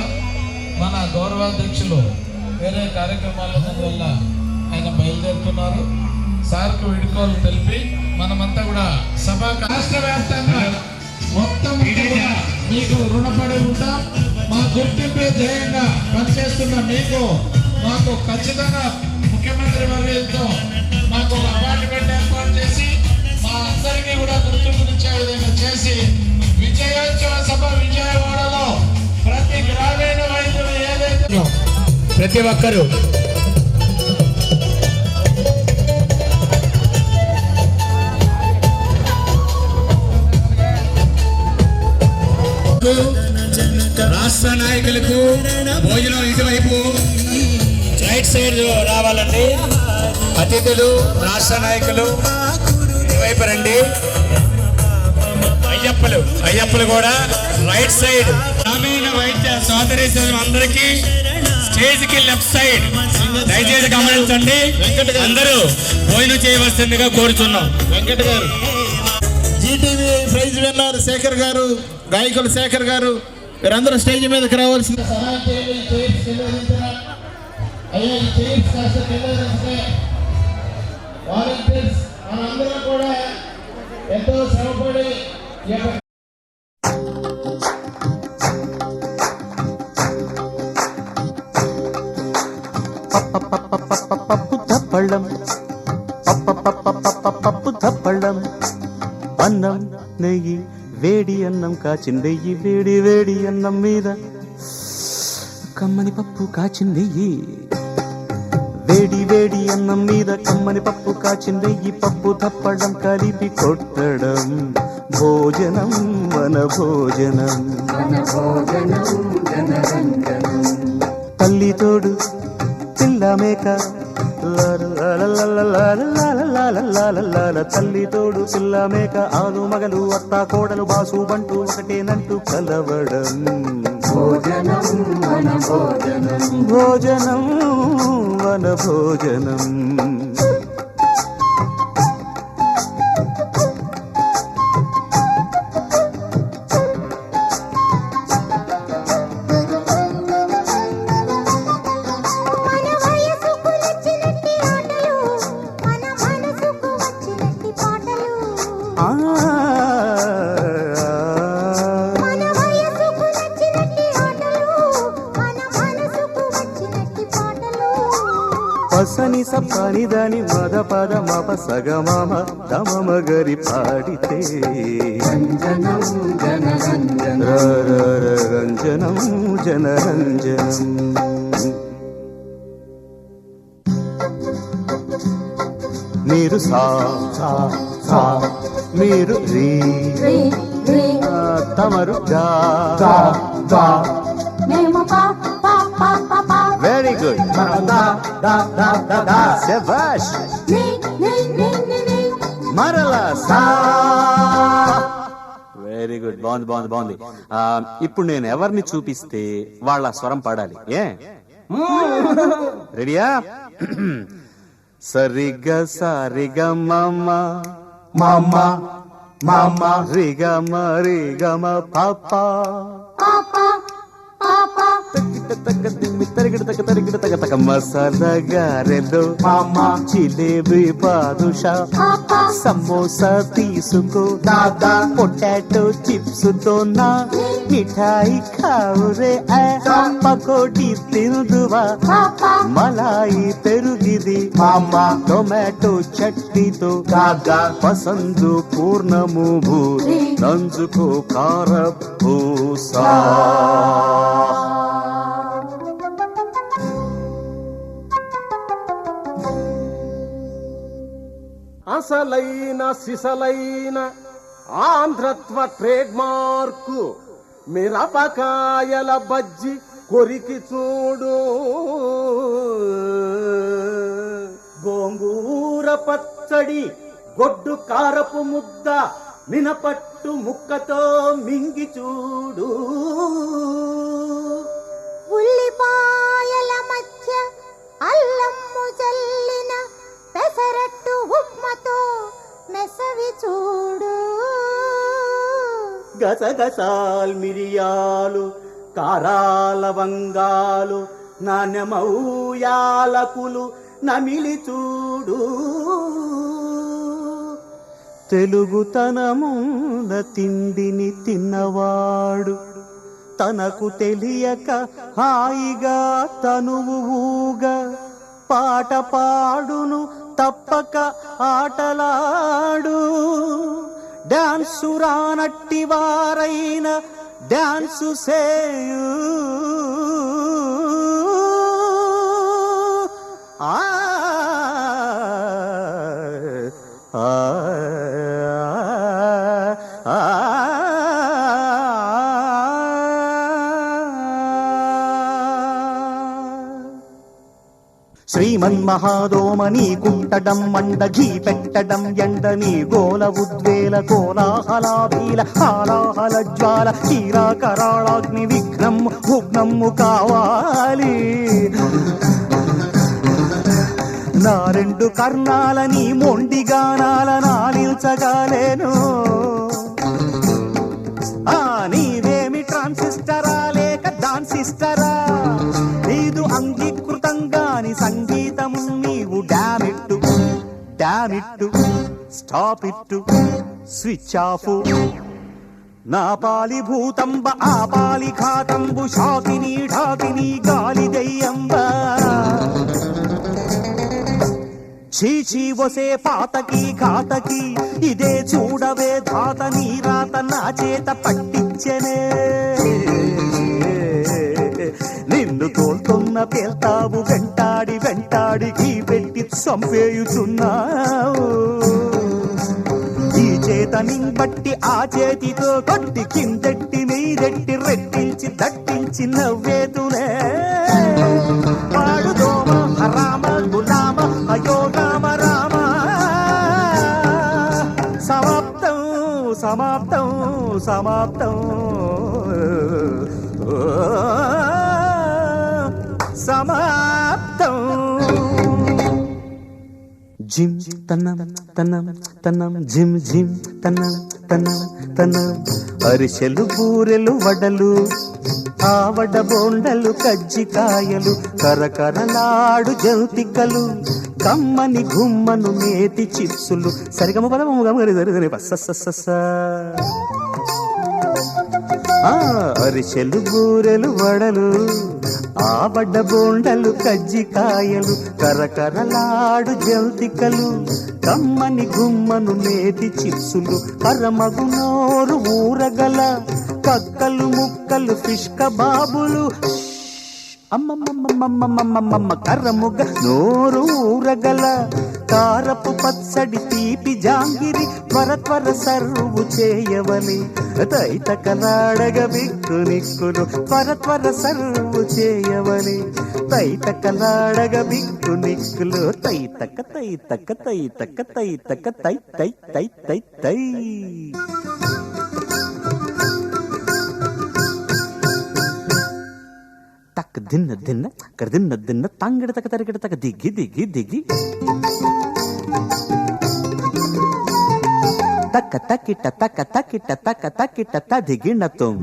S10: మన గౌరవాధ్యక్షులు వేరే కార్యక్రమాల వల్ల ఆయన బయలుదేరుతున్నారు. సార్కు విడుకోలు తెలిపి మనమంతా కూడా సభా రాష్ట్ర వ్యాప్తంగా మొత్తం మీకు రుణపడి ఉంటాం. మా గుర్తింపే ధ్యేయంగా పనిచేస్తున్న మీకు మాకు ఖచ్చితంగా ముఖ్యమంత్రి వర్యులతో మాకు ఒక అపార్ట్మెంట్ ఏర్పాటు చేసి మా అందరికీ కూడా గుర్తింపునిచ్చే విధంగా చేసి విజయోత్సవ సభ విజయవాడలో ప్రతి గ్రామీణ వైద్యులు ఏదైతే ప్రతి ఒక్కరూ
S4: రాష్ట్ర నాయకులకు భోజనం ఇటువైపు రైట్ సైడ్ రావాలండి. అతిథులు రాష్ట్ర నాయకులు ఇటువైపు రండి. అయ్యప్పలు కూడా రైట్ సైడ్. గ్రామీణ వైద్య సోదరి అందరికీ స్టేజ్ కి లెఫ్ట్ సైడ్ దయచేసి గమనించండి. అందరూ భోజనం చేయవలసిందిగా కోరుతున్నాం.
S10: వెంకట గారు, జీటీవీ ప్రైజ్ విన్నర్ శేఖర్ గారు, గాయకులు శేఖర్ గారు, వీరందరూ స్టేజ్ మీదకి రావాల్సింది. వాలంటీర్స్ మనందరం కూడా ఎంతో శ్రమపడి
S1: పప్పు తప్పళ్ళం పప్పు తప్పళ్ళం అన్నం నెయ్యి వేడి అన్నం కాచిందెయ్యి వేడి వేడి అన్నం మీద కమ్మని పప్పు కాచిందెయ్యి వేడి వేడి అన్నం మీద కమ్మని పప్పు కాచిందెయ్యి పప్పు తప్పడం కలిపి కొట్టడం భోజనం మన భోజనం తల్లి తోడు పిల్ల మేక తల్లి తోడు పిల్ల మేక ఆలు మగలు అత్త కోడలు బాసు బంటూ ఒకటేనంటూ కలవడం భోజనం మన భోజనం పసని సపని దని మద పద మప సగమమ తమమ గరి పాడితే రంజనం జనరంజనం మీరు సా మీరు రీ తమరు గా వెరీ గుడ్ శభాష్ మరలా సా వెరీ గుడ్ బాగుంది ఇప్పుడు నేను ఎవరిని చూపిస్తే వాళ్ళ స్వరం పాడాలి ఏ రెడీయా సరిగ సారిగ మమ మమ మమ రిగమ రిగమ పాప మసాలా గారెలు జిలేబీ బాదుషా సమోసా తీసుకో పొటాటో చిప్స్ తో నా మిఠాయి ఖావురే పకోడీ తిందువా మలాయి పెరుగిది మామ టొమాటో చట్నీతో కాగా పసందు పూర్ణము భూరి నంజుకో కారపూసా.
S11: అసలైన సిసలైన ఆంధ్రత్వ ట్రేడ్ మార్కు మిరపకాయల బజ్జి కొరికి చూడు. గోంగూర పచ్చడి గొడ్డు కారపు ముద్ద మినపట్టు ముక్కతో మింగి చూడు.
S2: ఉల్లిపాయల మధ్య అల్లము జల్లిన పెసరట్టు ఉప్మతో మెసవి చూడు.
S11: గసగసాల్ మిరియాలు కారాల వంగాలు నాణ్యమౌ యాలకులు నమిలి చూడు.
S1: తెలుగుతనమున తిండిని తిన్నవాడు తనకు తెలియక హాయిగా తనువు ఊగా పాట పాడును తప్పక ఆటలాడు. Dance రానట్టి వారైన dance సేయు. ఆ శ్రీమన్మహాదోమని కుంటడం మండఘీ పెట్టడం ఎండని గోల ఉద్వేల కోలాహలాభీల హాలాహల జ్వాల తీరా కరాళాగ్ని విఘ్నం భుగ్నమ్ము కావాలి. నా రెండు కర్ణాలని మొండిగానాల నాలిల్చగాలేను. నీవేమి ట్రాన్సిస్టరా లేక డాన్సిస్టరా, నీదు అంగీకృతంగాని సంగీతము నీవు డామిట్టు డామిట్టు స్టాప్ ఇట్టు స్విచ్ ఆఫ్. నా పాలి భూతంబ ఆ పాలి ఘాతంబు షాకిని ఢాకిని గాలి దయ్యంబ. చీచీ వసే పాతకి ఘాతకి ఇదే చూడవే ధాత నీ రాత నా చేత పట్టించనే. నిన్ను తోల్తున్న పేల్తావు వెంటాడి వెంటాడి ఘీ పెట్టి చంపేయుచున్నావు. ఈ చేత నింబట్టి ఆ చేతితో కొట్టి కిందెట్టి మీదెట్టి రెట్టించి దట్టించి నవ్వేతునే. పాడుదోమ హరామ గులామ అయో రామ రామ. సమాప్తం సమాప్తం సమాప్తం సమాప్తం. జిమ్ తన్నం తన్నం తన్నం జిమ్ జిమ్ తన్నం తన్నం తన్నం. అరిసెలు బూరెలు వడలు ఆవడ బోండలు కజ్జికాయలు కరకరలాడు జంతికలు కమ్మని గుమ్మను నేతి చిప్సులు సరిగమ పదము గమగరి సరిదరి పస్స. అరిసెలు బూరెలు వడలు ఆవడ బోండలు కజ్జికాయలు కరకరలాడు జంతికలు కమ్మని గుమ్మను నేతి చిప్సులు కరమగు నోరు ఊరగల కక్కలు ముక్కలు ఫిష్ కబాబులు. అమ్మమ్మమ్మమ్మమ్మమ్మమ్మ కర్రముగ నోరు ఊరగల కారపు పచ్చడి తీపి జాంగిరి త్వర త్వర సర్వు చేయవలి. తైతకలాడగ బిక్కు నిక్కులు త్వర త్వర సర్వు చేయవలి. తైతకలాడగ బిక్కు నిక్కులు తైతక తైతక తైతక తైతక తై తై తై తై తై. తక్ దిన్న దిన్న కర్ దిన్న దిన్న తంగిడ తక తరిగిడ తక దిగి దిగి దిగి. తక్క తక్కిట తక్క తక్కిట తక్క తక్కిట తదిగిణతం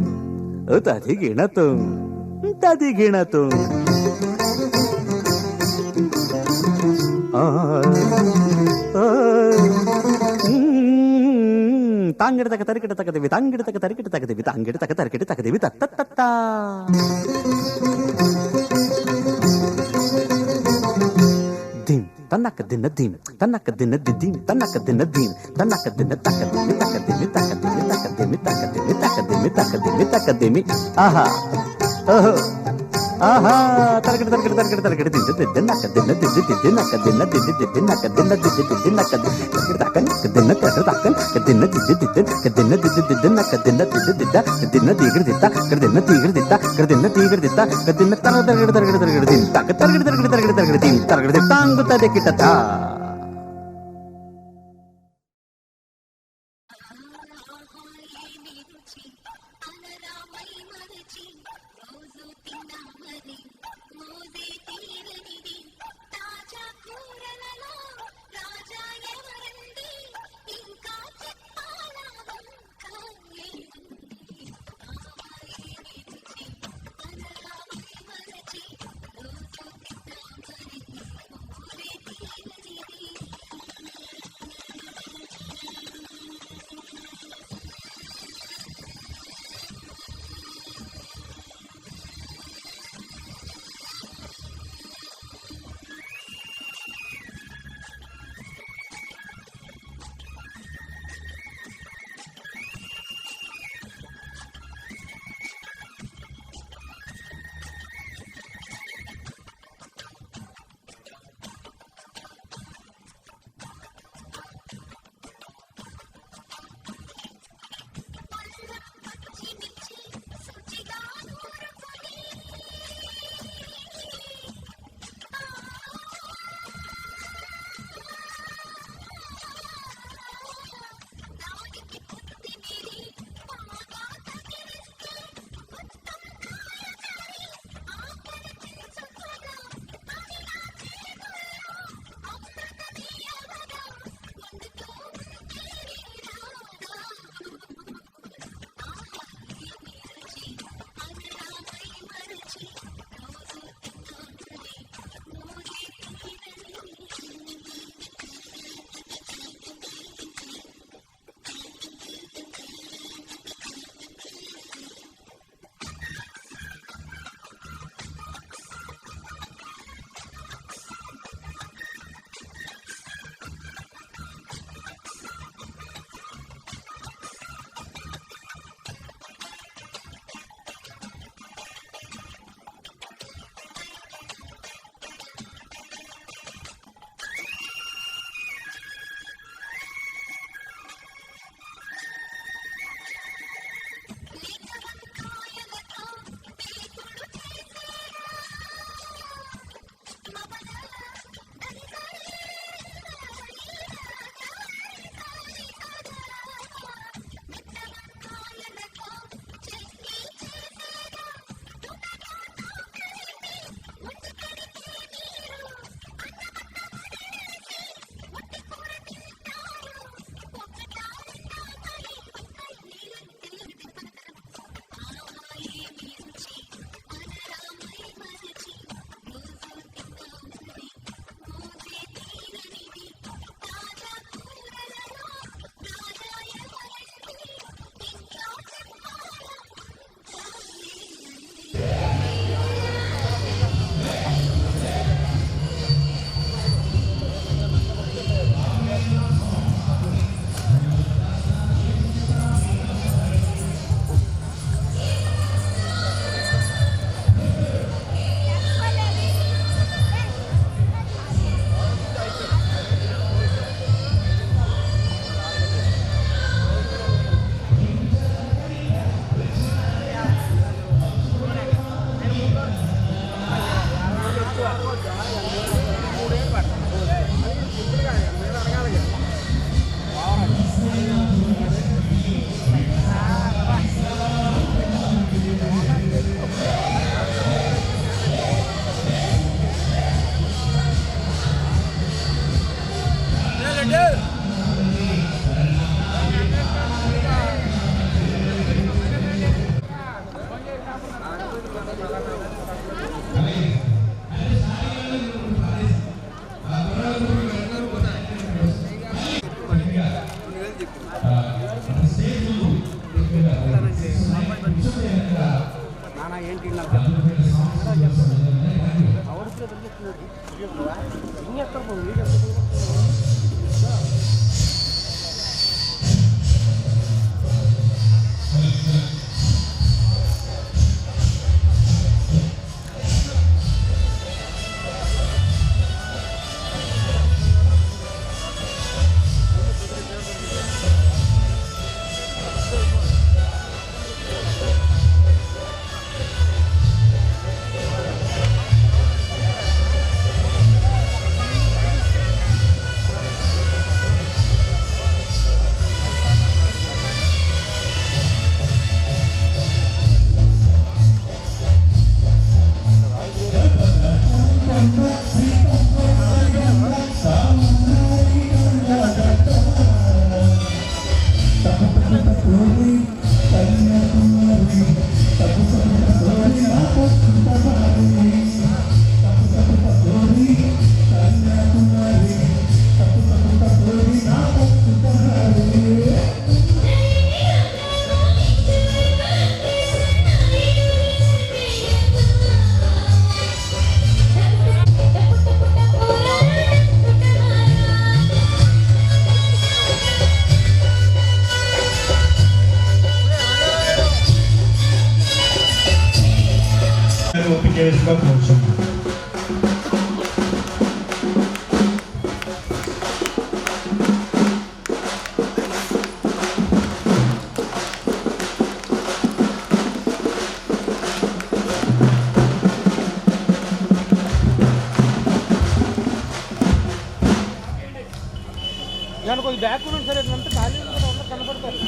S1: తదిగిణతం తదిగిణతం. తాంగిడ తక తరికిట తకదివి తాంగిడ తక తరికిట తకదివి తాంగిడ తక తరికిట తకదివి తత్త. దిం తన్నక దిన్న దీన్ తన్నక దిన్న దిన్ తన్నక దిన్న దీన్ తన్నక దిన్న తక్కదిమి తక్కదిమి తక్కదిమి తక్కదిమి తక్కదిమి తక్కదిమి తక్కదిమి తక్కదిమి ఆహా ఓహో ఆహా తరగడి తరగడి తరగడి తరగడి దిద్దు నక్క దిన్న దిద్దు దిద్దు నక్క దిన్న దిద్దు దిద్దు నక్క దిన్న దిద్దు దిద్దు నక్క తరగడి దక్క నక్క దిన్న తరగడి దక్క నక్క దిన్న దిద్దు దిద్దు నక్క దిన్న దిద్దు దిద్దు నక్క దిన్న దిద్దు దిద్ద దిన్న తీగడి దిత్త ఇక్కడ దిన్న తీగడి దిత్త ఇక్కడ దిన్న తీగడి దిత్త ఇక్కడ దిన్న తరగడి తరగడి తరగడి దిన్ తక్క తరగడి తరగడి తరగడి తరగడి దిన్ తరగడి దిత్తాంగుతది కిటత
S11: ఇంకెక్కడ
S12: చేసిగా కూర్చుంది.
S10: కొద్ది బ్యాక్ కూడా సరే అంతా ఖాళీ కనపడతారు.